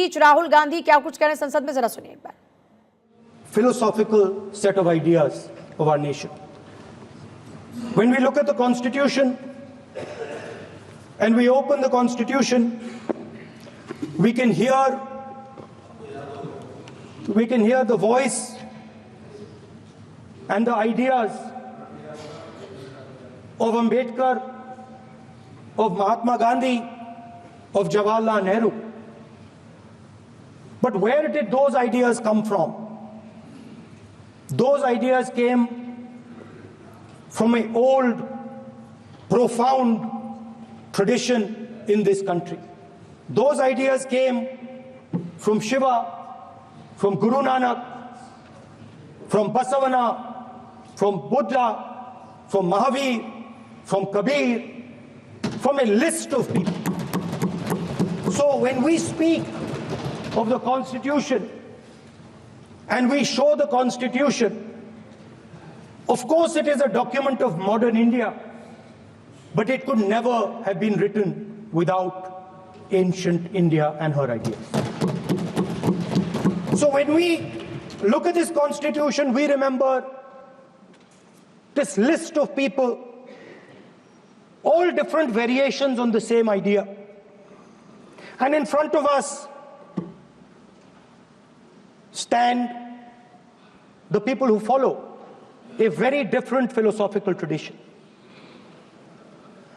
बीच राहुल गांधी क्या कुछ कह रहे हैं संसद में, जरा सुनिए एक बार। Philosophical set of ideas of our nation. When we look at the Constitution and we open the Constitution, we can hear the voice and the ideas of Ambedkar, of Mahatma Gandhi, of Jawaharlal Nehru. But where did those ideas come from? Those ideas came from an old, profound tradition in this country. Those ideas came from Shiva, from Guru Nanak, from Basavana, from Buddha, from Mahavir, from Kabir, from a list of people. So when we speak of the Constitution and we show the Constitution, of course it is a document of modern India, but it could never have been written without ancient India and her ideas. So when we look at this Constitution, we remember this list of people, all different variations on the same idea. And in front of us stand the people who follow a very different philosophical tradition.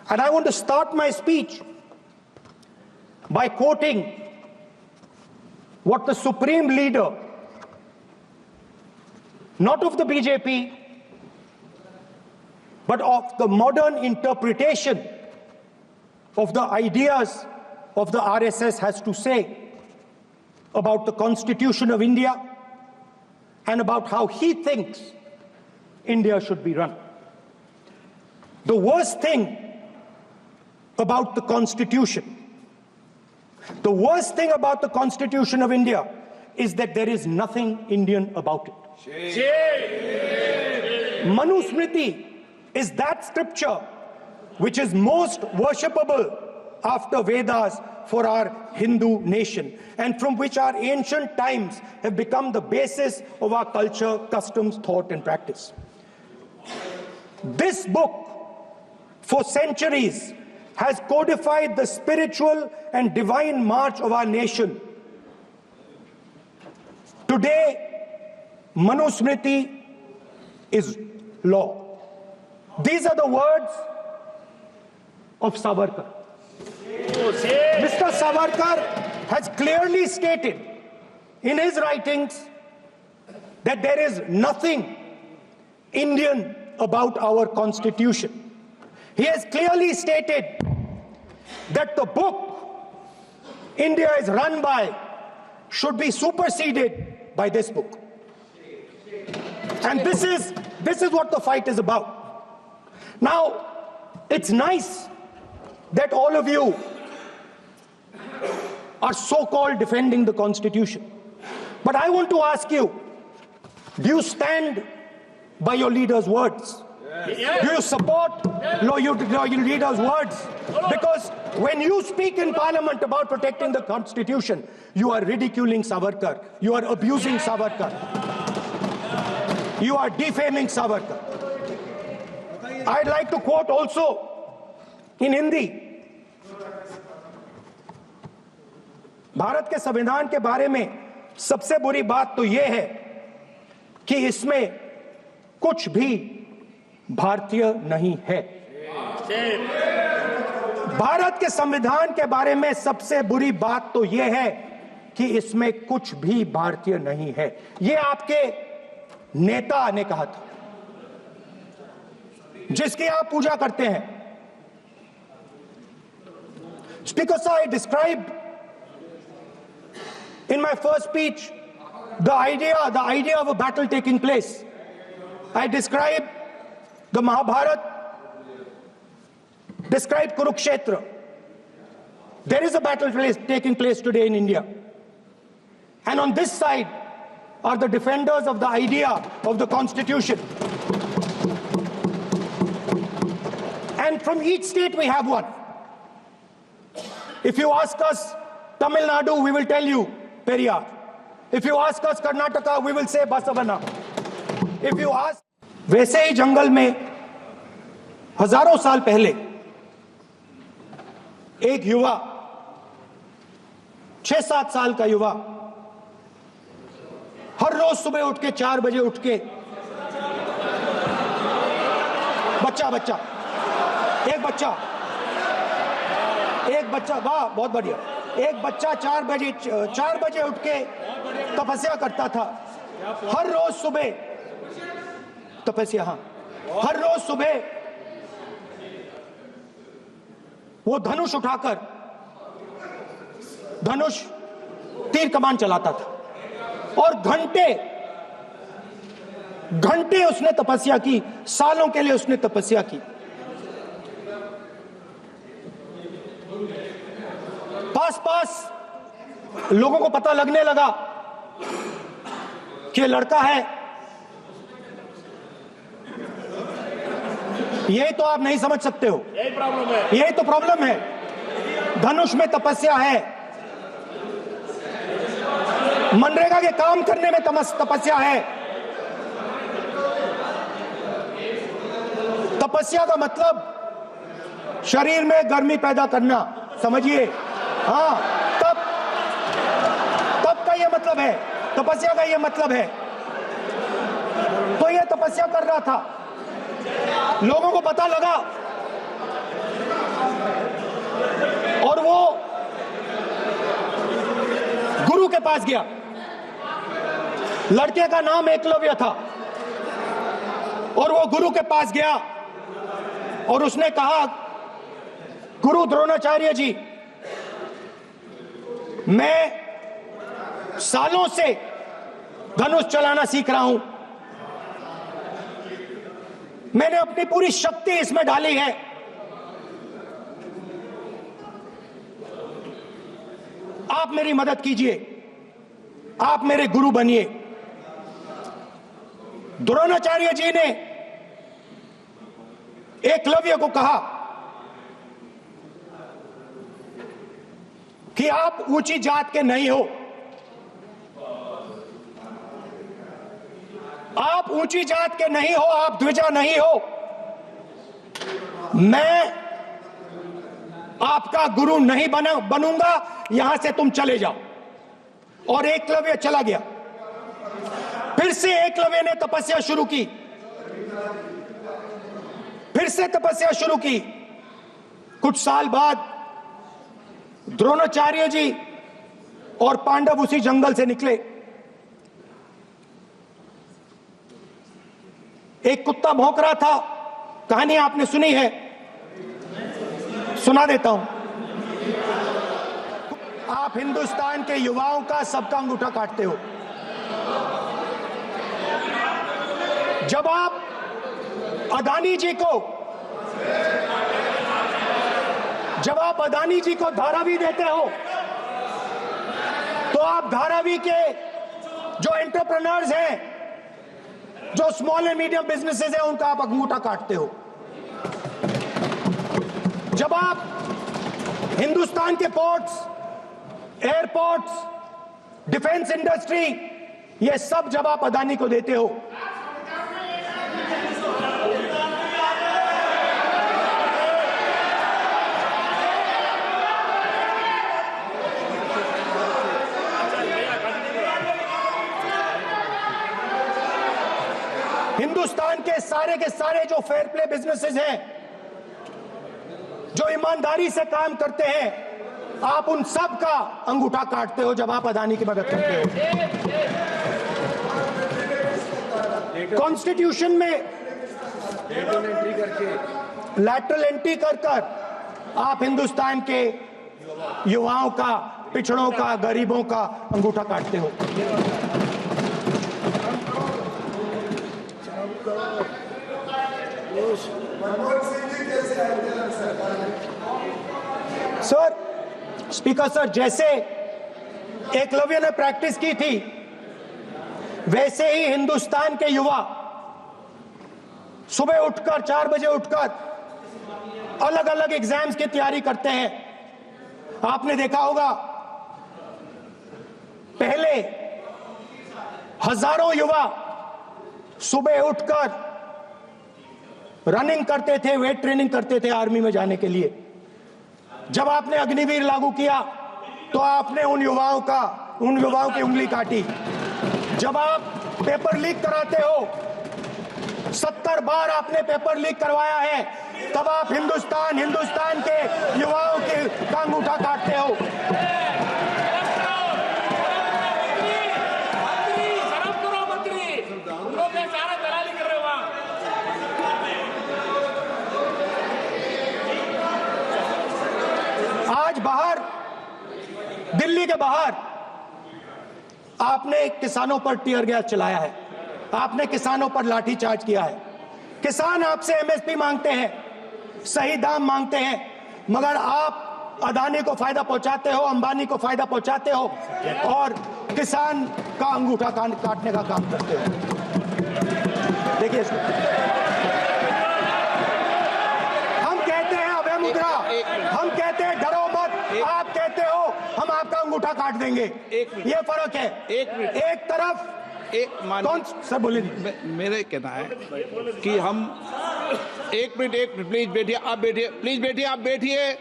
And I want to start my speech by quoting what the supreme leader, not of the BJP, but of the modern interpretation of the ideas of the RSS has to say about the Constitution of India and about how he thinks India should be run. The worst thing about the Constitution, the worst thing about the Constitution of India is that there is nothing Indian about it. Manusmriti is that scripture which is most worshipable after Vedas for our Hindu nation, and from which our ancient times have become the basis of our culture, customs, thought, and practice. This book, for centuries, has codified the spiritual and divine march of our nation. Today, Manusmriti is law. These are the words of Savarkar. Mr. Savarkar has clearly stated in his writings that there is nothing Indian about our Constitution. He has clearly stated that the book India is run by should be superseded by this book. And this is what the fight is about. Now, it's nice that all of you are so-called defending the Constitution. But I want to ask you, do you stand by your leader's words? Yes. Do you support your leader's words? Because when you speak in Parliament about protecting the Constitution, you are ridiculing Savarkar. You are abusing Savarkar. You are defaming Savarkar. I'd like to quote also in Hindi. Bharat के संविधान के बारे में सबसे बुरी बात तो यह है कि इसमें कुछ भी भारतीय नहीं है। भारत के संविधान के बारे में सबसे बुरी बात तो यह है कि इसमें कुछ भी भारतीय नहीं है। यह आपके नेता ने कहा था, जिसकी आप पूजा करते हैं। Speaker sir, I described in my first speech the idea of a battle taking place. I described the Mahabharata, described Kurukshetra. There is a battle taking place today in India. And on this side are the defenders of the idea of the Constitution. And from each state we have one. If you ask us Tamil Nadu, we will tell you Periyar. If you ask us Karnataka, we will say Basavana. If you ask, वैसे ही जंगल में हजारों साल पहले एक युवा 6-7 साल का युवा हर रोज सुबह उठ के 4 बजे उठ के एक बच्चा वाह बहुत बढ़िया, एक बच्चा 4 बजे उठ के तपस्या करता था। हर रोज सुबह तपस्या, हाँ, हर रोज सुबह वो धनुष उठाकर तीर कमान चलाता था और घंटे उसने तपस्या की, सालों के लिए उसने तपस्या की। पास लोगों को पता लगने लगा कि लड़का है, यही तो आप नहीं समझ सकते हो, यही प्रॉब्लम है, यही तो प्रॉब्लम है। धनुष में तपस्या है, मनरेगा के काम करने में तपस्या है। तपस्या का मतलब शरीर में गर्मी पैदा करना, समझिए, हाँ, तब का ये मतलब है, तपस्या का ये मतलब है। तो ये तपस्या कर रहा था, लोगों को पता लगा और वो गुरु के पास गया। लड़के का नाम एकलव्य था और वो गुरु के पास गया और उसने कहा, गुरु द्रोणाचार्य जी, मैं सालों से धनुष चलाना सीख रहा हूं, मैंने अपनी पूरी शक्ति इसमें डाली है, आप मेरी मदद कीजिए, आप मेरे गुरु बनिए। द्रोणाचार्य जी ने एकलव्य को कहा कि आप ऊंची जात के नहीं हो, आप ऊंची जात के नहीं हो, आप द्विजा नहीं हो, मैं आपका गुरु नहीं बनूंगा, यहां से तुम चले जाओ। और एकलव्य चला गया। फिर से एकलव्य ने तपस्या शुरू की, फिर से तपस्या शुरू की। कुछ साल बाद द्रोणाचार्य जी और पांडव उसी जंगल से निकले। एक कुत्ता भौंक रहा था, कहानी आपने सुनी है, सुना देता हूं। आप हिंदुस्तान के युवाओं का सबका अंगूठा काटते हो। जब आप अदानी जी को धारावी देते हो, तो आप धारावी के जो एंटरप्रेन्योर्स हैं, जो स्मॉल एंड मीडियम बिजनेसेस हैं, उनका आप अंगूठा काटते हो। जब आप हिंदुस्तान के पोर्ट्स, एयरपोर्ट्स, डिफेंस इंडस्ट्री, ये सब जब आप अदानी को देते हो, हिंदुस्तान के सारे जो फेयर प्ले बिजनेसेस हैं, जो ईमानदारी से काम करते हैं, आप उन सब का अंगूठा काटते हो जब आप अदानी की मदद करते हो। कॉन्स्टिट्यूशन में लैटरल एंट्री कर आप हिंदुस्तान के युवाओं का, पिछड़ों का, गरीबों का अंगूठा काटते हो। सर, स्पीकर सर, जैसे एकलव्य ने प्रैक्टिस की थी, वैसे ही हिंदुस्तान के युवा सुबह उठकर 4 बजे उठकर अलग अलग एग्जाम्स की तैयारी करते हैं। आपने देखा होगा हजारों युवा सुबह उठकर रनिंग करते थे, वेट ट्रेनिंग करते थे आर्मी में जाने के लिए। जब आपने अग्निवीर लागू किया तो आपने उन युवाओं की उंगली काटी। जब आप पेपर लीक कराते हो, 70 बार आपने पेपर लीक करवाया है, तब आप हिंदुस्तान के युवाओं का अंगूठा काटते हो। आज बाहर, दिल्ली के बाहर आपने किसानों पर टीयर गैस चलाया है, आपने किसानों पर लाठीचार्ज किया है। किसान आपसे एमएसपी मांगते हैं, सही दाम मांगते हैं, मगर आप अदानी को फायदा पहुंचाते हो, अंबानी को फायदा पहुंचाते हो और किसान का अंगूठा काटने का काम करते हो। देखिए इसको हम कहते हैं अभय मुद्रा, हम कहते हैं डरो मत, आप कहते हो हम आपका अंगूठा काट देंगे। ये फर्क है। एक तरफ कौन सर बोले, मेरे कहना है कि हम एक मिनट प्लीज बैठिए, आप बैठिए, प्लीज बैठिए, आप बैठिए।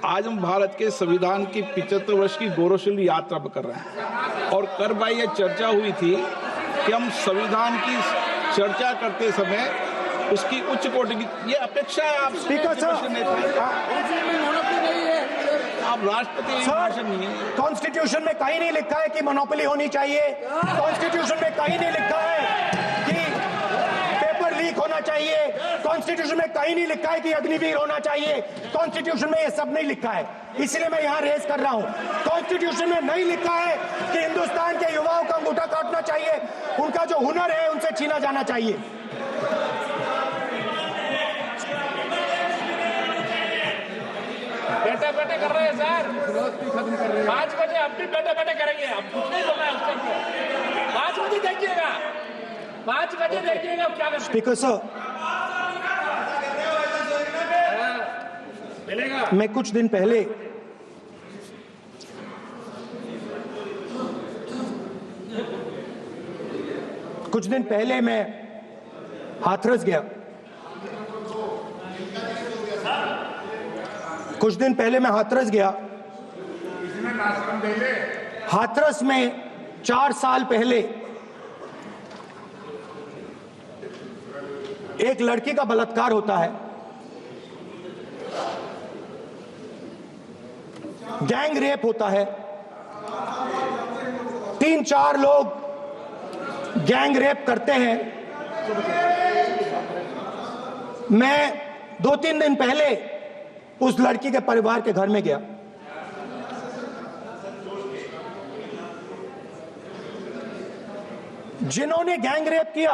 आज हम भारत के संविधान की 75 वर्ष की गौरवशाली यात्रा कर रहे हैं और कर भाई ये चर्चा हुई थी कि हम संविधान की चर्चा करते समय उसकी उच्च कोटि की ये अपेक्षा है आप स्पीकर सर, आप राष्ट्रपति भाषण नहीं है। कॉन्स्टिट्यूशन में कहीं नहीं लिखा है कि मोनोपोली होनी चाहिए। कॉन्स्टिट्यूशन में कहीं नहीं लिखा है कि पेपर लीक होना चाहिए। कॉन्स्टिट्यूशन में कहीं नहीं लिखा है कि अग्निवीर होना चाहिए। कॉन्स्टिट्यूशन में ये सब नहीं लिखा है, इसलिए मैं यहाँ रेस कर रहा हूँ। कॉन्स्टिट्यूशन में नहीं लिखा है कि हिंदुस्तान के युवाओं का अंगूठा काटना चाहिए, उनका जो हुनर है उनसे छीना जाना चाहिए। बैठे कर रहे हैं सर, 5 बजे अब भी बैठे करेंगे। अब कुछ नहीं बोलना है उसके अंदर। 5 बजे देखिएगा, 5 बजे देखिएगा क्या करते। स्पीकर सर, मिलेगा। मैं कुछ दिन पहले मैं हाथरस गया। हाथरस में 4 साल पहले एक लड़की का बलात्कार होता है। गैंग रेप होता है। 3-4 लोग गैंग रेप करते हैं। मैं 2-3 दिन पहले उस लड़की के परिवार के घर में गया। जिन्होंने गैंग रेप किया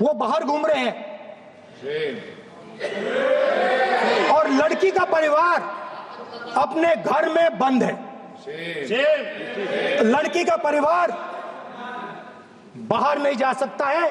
वो बाहर घूम रहे हैं और लड़की का परिवार अपने घर में बंद है। लड़की का परिवार बाहर नहीं जा सकता है।